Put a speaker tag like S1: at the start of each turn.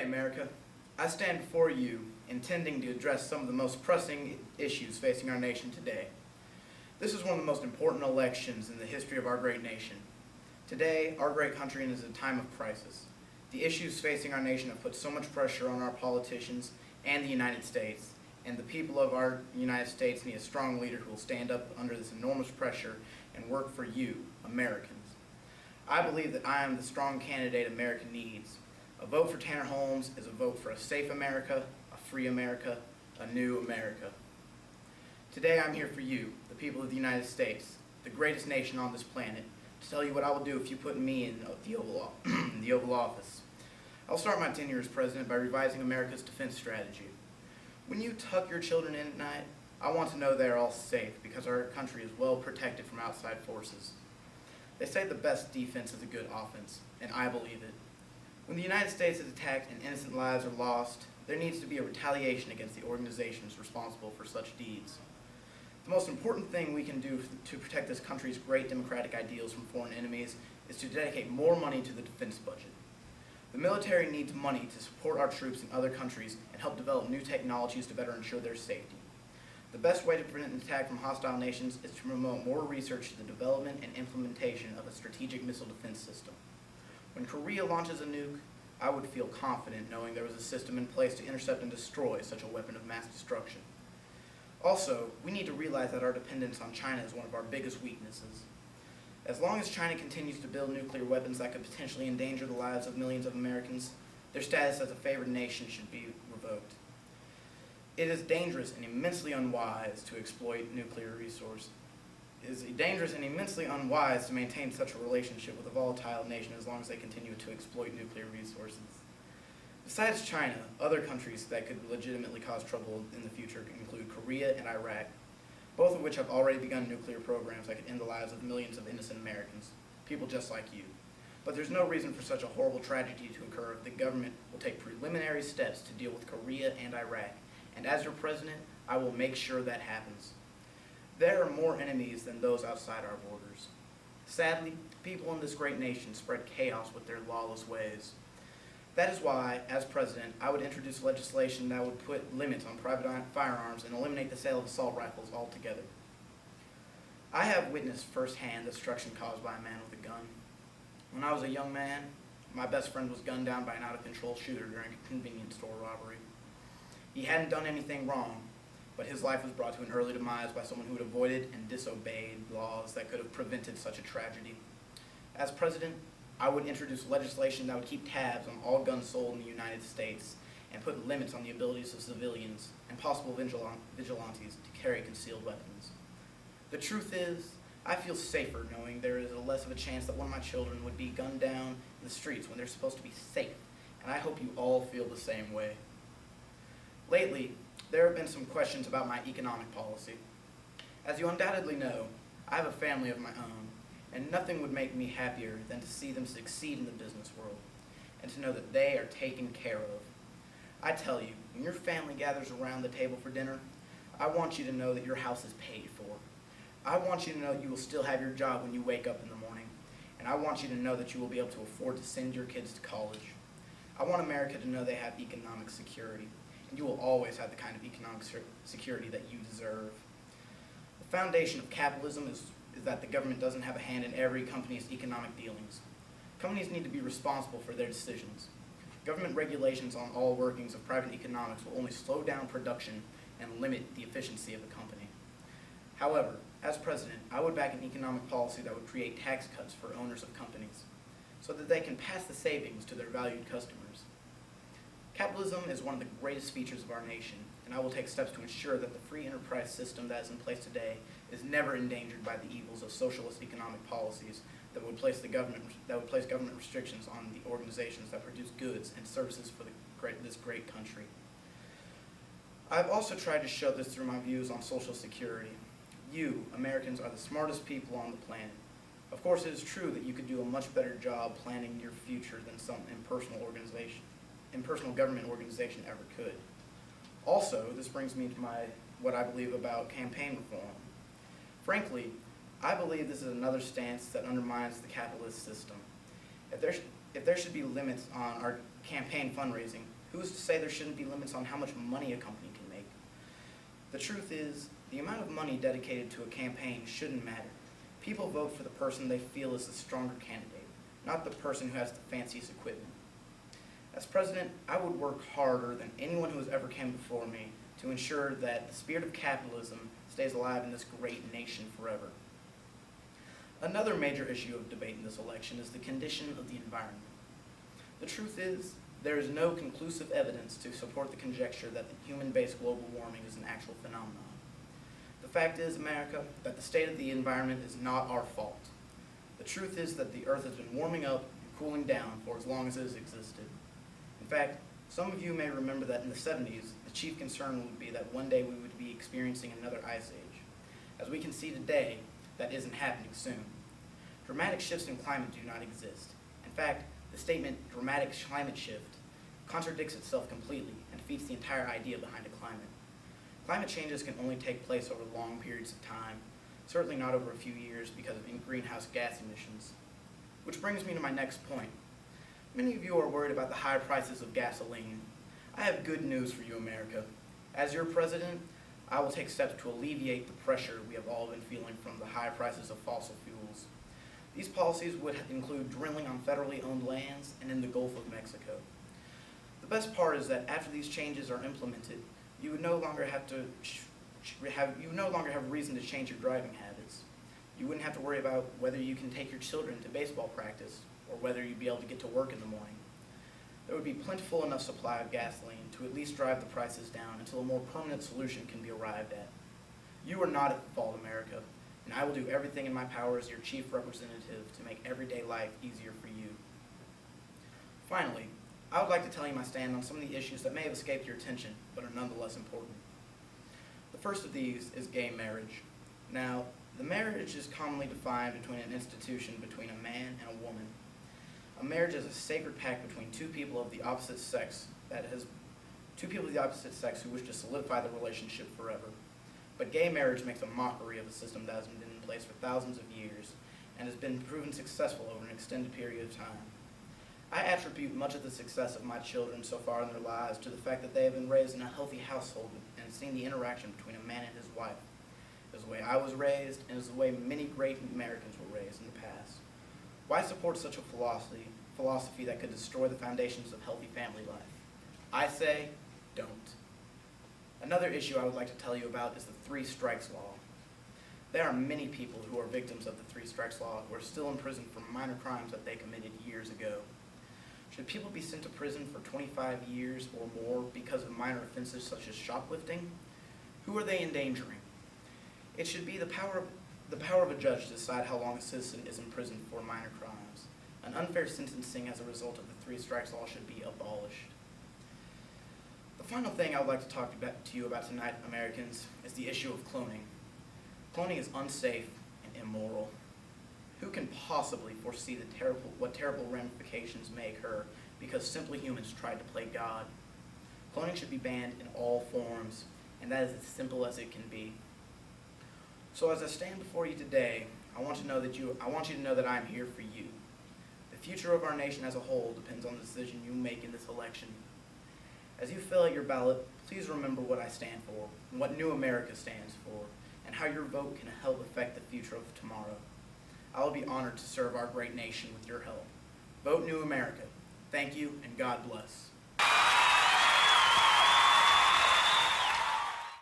S1: America. I stand before you intending to address some of the most pressing issues facing our nation today. This is one of the most important elections in the history of our great nation. Today, our great country is in a time of crisis. The issues facing our nation have put so much pressure on our politicians and the United States, and the people of our United States need a strong leader who will stand up under this enormous pressure and work for you, Americans. I believe that I am the strong candidate America needs. A vote for Tanner Holmes is a vote for a safe America, a free America, a new America. Today I'm here for you, the people of the United States, the greatest nation on this planet, to tell you what I will do if you put me in the Oval Office. I'll start my tenure as president by revising America's defense strategy. When you tuck your children in at night, I want to know they are all safe because our country is well protected from outside forces. They say the best defense is a good offense, and I believe it. When the United States is attacked and innocent lives are lost, there needs to be a retaliation against the organizations responsible for such deeds. The most important thing we can do to protect this country's great democratic ideals from foreign enemies is to dedicate more money to the defense budget. The military needs money to support our troops in other countries and help develop new technologies to better ensure their safety. The best way to prevent an attack from hostile nations is to promote more research to the development and implementation of a strategic missile defense system. When Korea launches a nuke, I would feel confident knowing there was a system in place to intercept and destroy such a weapon of mass destruction. Also, we need to realize that our dependence on China is one of our biggest weaknesses. As long as China continues to build nuclear weapons that could potentially endanger the lives of millions of Americans, their status as a favored nation should be revoked. It is dangerous and immensely unwise to exploit nuclear resources. It is dangerous and immensely unwise to maintain such a relationship with a volatile nation as long as they continue to exploit nuclear resources. Besides China, other countries that could legitimately cause trouble in the future include Korea and Iraq, both of which have already begun nuclear programs that could end the lives of millions of innocent Americans, people just like you. But there's no reason for such a horrible tragedy to occur if the government will take preliminary steps to deal with Korea and Iraq, and as your president, I will make sure that happens. There are more enemies than those outside our borders. Sadly, people in this great nation spread chaos with their lawless ways. That is why, as president, I would introduce legislation that would put limits on private firearms and eliminate the sale of assault rifles altogether. I have witnessed firsthand the destruction caused by a man with a gun. When I was a young man, my best friend was gunned down by an out-of-control shooter during a convenience store robbery. He hadn't done anything wrong, but his life was brought to an early demise by someone who had avoided and disobeyed laws that could have prevented such a tragedy. As president, I would introduce legislation that would keep tabs on all guns sold in the United States and put limits on the abilities of civilians and possible vigilantes to carry concealed weapons. The truth is, I feel safer knowing there is less of a chance that one of my children would be gunned down in the streets when they're supposed to be safe, and I hope you all feel the same way. Lately, there have been some questions about my economic policy. As you undoubtedly know, I have a family of my own, and nothing would make me happier than to see them succeed in the business world, and to know that they are taken care of. I tell you, when your family gathers around the table for dinner, I want you to know that your house is paid for. I want you to know you will still have your job when you wake up in the morning, and I want you to know that you will be able to afford to send your kids to college. I want America to know they have economic security, and you will always have the kind of economic security that you deserve. The foundation of capitalism is that the government doesn't have a hand in every company's economic dealings. Companies need to be responsible for their decisions. Government regulations on all workings of private economics will only slow down production and limit the efficiency of the company. However, as president, I would back an economic policy that would create tax cuts for owners of companies so that they can pass the savings to their valued customers. Capitalism is one of the greatest features of our nation, and I will take steps to ensure that the free enterprise system that is in place today is never endangered by the evils of socialist economic policies that would place government restrictions on the organizations that produce goods and services for this great country. I've also tried to show this through my views on Social Security. You, Americans, are the smartest people on the planet. Of course, it is true that you could do a much better job planning your future than some impersonal government organization ever could. Also, this brings me to what I believe about campaign reform. Frankly, I believe this is another stance that undermines the capitalist system. If there should be limits on our campaign fundraising, Who is to say there shouldn't be limits on how much money a company can make? The truth is, the amount of money dedicated to a campaign shouldn't matter. People vote for the person they feel is the stronger candidate, not the person who has the fanciest equipment. As president, I would work harder than anyone who has ever came before me to ensure that the spirit of capitalism stays alive in this great nation forever. Another major issue of debate in this election is the condition of the environment. The truth is, there is no conclusive evidence to support the conjecture that the human-based global warming is an actual phenomenon. The fact is, America, that the state of the environment is not our fault. The truth is that the Earth has been warming up and cooling down for as long as it has existed. In fact, some of you may remember that in the 70s, the chief concern would be that one day we would be experiencing another ice age. As we can see today, that isn't happening soon. Dramatic shifts in climate do not exist. In fact, the statement, dramatic climate shift, contradicts itself completely and defeats the entire idea behind a climate. Climate changes can only take place over long periods of time, certainly not over a few years because of greenhouse gas emissions. Which brings me to my next point. Many of you are worried about the high prices of gasoline. I have good news for you, America. As your president, I will take steps to alleviate the pressure we have all been feeling from the high prices of fossil fuels. These policies would include drilling on federally owned lands and in the Gulf of Mexico. The best part is that after these changes are implemented, you would no longer have reason to change your driving habits. You wouldn't have to worry about whether you can take your children to baseball practice or whether you'd be able to get to work in the morning. There would be plentiful enough supply of gasoline to at least drive the prices down until a more permanent solution can be arrived at. You are not at fault, America, and I will do everything in my power as your chief representative to make everyday life easier for you. Finally, I would like to tell you my stand on some of the issues that may have escaped your attention, but are nonetheless important. The first of these is gay marriage. Now, the marriage is commonly defined between an institution between a man and a woman. A marriage is a sacred pact between two people of the opposite sex who wish to solidify the relationship forever. But gay marriage makes a mockery of a system that has been in place for thousands of years and has been proven successful over an extended period of time. I attribute much of the success of my children so far in their lives to the fact that they have been raised in a healthy household and seen the interaction between a man and his wife. It is the way I was raised, and it is the way many great Americans were raised in the past. Why support such a philosophy that could destroy the foundations of healthy family life? I say, don't. Another issue I would like to tell you about is the Three Strikes Law. There are many people who are victims of the Three Strikes Law who are still in prison for minor crimes that they committed years ago. Should people be sent to prison for 25 years or more because of minor offenses such as shoplifting? Who are they endangering? It should be the power of a judge to decide how long a citizen is in prison for minor crimes. An unfair sentencing as a result of the Three Strikes Law should be abolished. The final thing I would like to talk to you about tonight, Americans, is the issue of cloning. Cloning is unsafe and immoral. Who can possibly foresee what terrible ramifications may occur because simply humans tried to play God? Cloning should be banned in all forms, and that is as simple as it can be. So as I stand before you today, I want you to know that I am here for you. The future of our nation as a whole depends on the decision you make in this election. As you fill out your ballot, please remember what I stand for, and what New America stands for, and how your vote can help affect the future of tomorrow. I will be honored to serve our great nation with your help. Vote New America. Thank you, and God bless.